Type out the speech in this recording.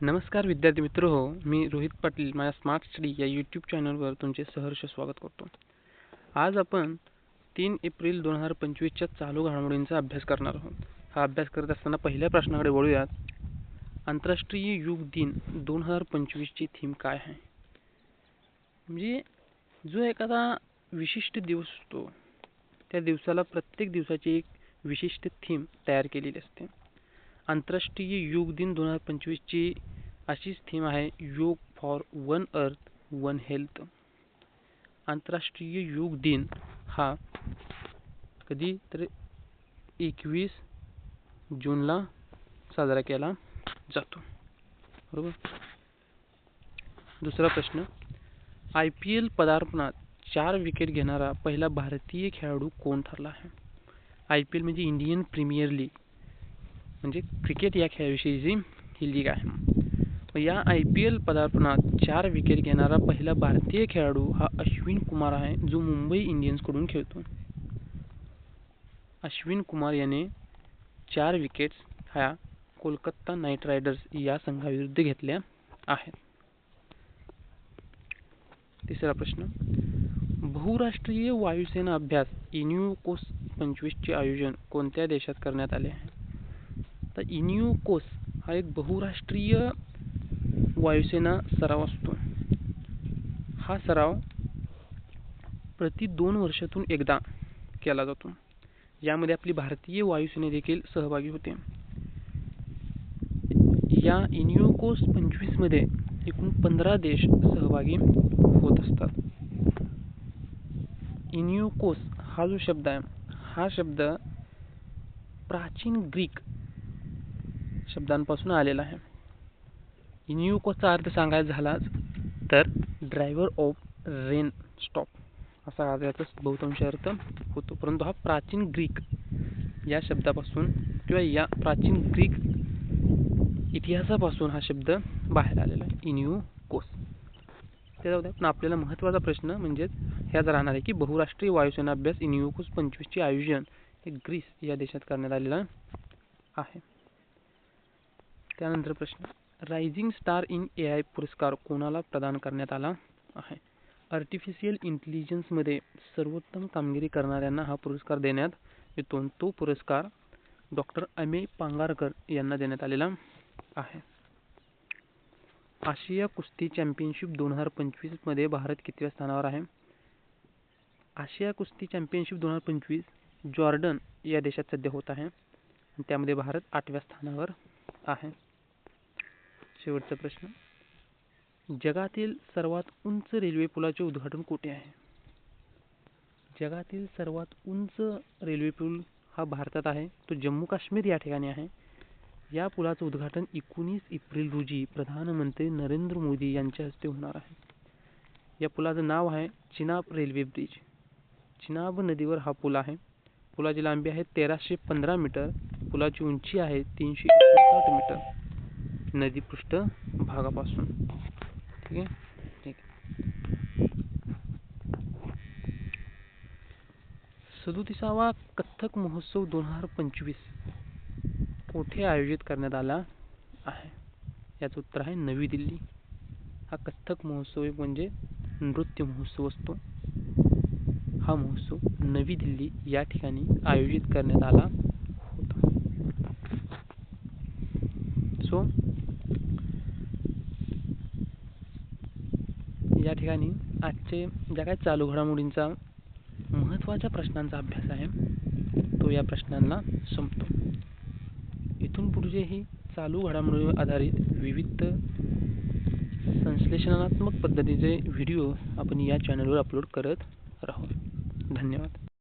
नमस्कार विद्यार्थी मित्र हो, मी रोहित पाटील माझ्या स्मार्ट स्टडी या यूट्यूब चॅनलवर तुमचे सहर्ष स्वागत करतो। आज आपण 3 एप्रिल 2025 च्या चालू घडामोडींचा अभ्यास करणार आहोत। हा अभ्यास करत असताना पहिल्या प्रश्नाकडे वळूयात। आंतरराष्ट्रीय योग दिन 2025 ची थीम काय आहे? म्हणजे जो एखादा विशिष्ट दिवस असतो त्या दिवसाला प्रत्येक दिवसाची एक विशिष्ट थीम तयार केलेली असते। आंतरराष्ट्रीय योग दिन 2025 ची अशीच थीम आहे, योग for one earth one health. आंतरराष्ट्रीय योग दिन हा कधी तर 21 जूनला साजरा केला जातो, बरोबर। दुसरा प्रश्न, IPL पदार्पणात 4 विकेट घेणारा पहिला भारतीय खेळाडू कोण ठरला आहे? IPL म्हणजे इंडियन प्रीमियर लीग, म्हणजे क्रिकेट या खेळाविषयीची ही लीग आहे। या IPL पदार्पणात 4 विकेट घेणारा पहिला भारतीय खेळाडू हा अश्विन कुमार आहे, जो मुंबई इंडियन्स कडून खेळतो। अश्विन कुमार याने 4 विकेट्स ह्या कोलकाता नाईट रायडर्स या संघाविरुद्ध घेतल्या आहेत। तिसरा प्रश्न, बहुराष्ट्रीय वायुसेना अभ्यास इन्युकोस 25 चे आयोजन कोणत्या देशात करण्यात आले आहे? तर इन्युकोस हा एक बहुराष्ट्रीय वायुसेना सराव असतो। हा सराव प्रति 2 वर्षातून एकदा केला जातो। यामध्ये आपली भारतीय वायुसेना देखील सहभागी होते। या इन्युकोस 25 मध्ये एकूण 15 देश सहभागी होत असतात। इन्युकोस हा जो शब्द आहे, हा शब्द प्राचीन ग्रीक शब्दांपासून आलेला आहे। इन्युकोसचा अर्थ सांगायचा झाला तर ड्रायव्हर ऑफ रेन स्टॉप असा याचा बहुतांश अर्थ होतो, परंतु हा प्राचीन ग्रीक या शब्दापासून किंवा या प्राचीन ग्रीक इतिहासापासून हा शब्द बाहेर आलेला आहे, इन्युकोस। त्याच्यामध्ये आपल्याला महत्त्वाचा प्रश्न म्हणजे ह्याच राहणार आहे की बहुराष्ट्रीय वायुसेना अभ्यास इन्युकोस 25 चे आयोजन हे ग्रीस या देशात करण्यात आलेलं आहे। त्यानंतर प्रश्न, रायझिंग स्टार इन AI पुरस्कार कोणाला प्रदान करण्यात आला आहे? आर्टिफिशियल इंटेलिजन्स मध्ये सर्वोत्तम कामगिरी करणाऱ्यांना हा पुरस्कार देण्यात येतो। तो पुरस्कार डॉक्टर अमेय पांगारकर यांना देण्यात आलेला आहे। आशिया कुस्ती चॅम्पियनशिप 2025 मध्ये भारत कितव्या स्थानावर आहे? आशिया कुस्ती चॅम्पियनशिप 2025 जॉर्डन या देशात सध्या होत आहे आणि त्यामध्ये भारत 8व्या स्थानावर आहे। शेवटचा प्रश्न, जगातील सर्वात उंच रेल्वे पुलाचे उद्घाटन कुठे आहे? जगातील सर्वात उंच रेल्वे पूल हा भारतात आहे, तो जम्मू काश्मीर या ठिकाणी आहे। या पुलाचे उद्घाटन 19 एप्रिल रोजी प्रधानमंत्री नरेंद्र मोदी यांच्या हस्ते होणार आहे। या पुलाचे नाव आहे चिनाब रेल्वे ब्रिज। चिनाब नदीवर हा पूल आहे। पुलाची लांबी आहे 1315 मीटर, पुलाची उंची आहे 359 मीटर नदी पृष्ठ भागापासून। ठीक आहे, ठीक। 37वा कथ्थक महोत्सव 2025 कोठे आयोजित करण्यात आला आहे? याचं उत्तर आहे नवी दिल्ली। हा कथ्थक महोत्सव म्हणजे नृत्य महोत्सव असतो। हा महोत्सव नवी दिल्ली या ठिकाणी आयोजित करण्यात आला होता। सो या ठिकाणी आजचे ज्या काही चालू घडामोडींचा महत्त्वाच्या प्रश्नांचा अभ्यास आहे तो या प्रश्नांना संपतो। इथून पुढचेही चालू घडामोडीवर आधारित विविध संश्लेषणात्मक पद्धतीचे व्हिडिओ आपण या चॅनलवर अपलोड करत राहू। धन्यवाद।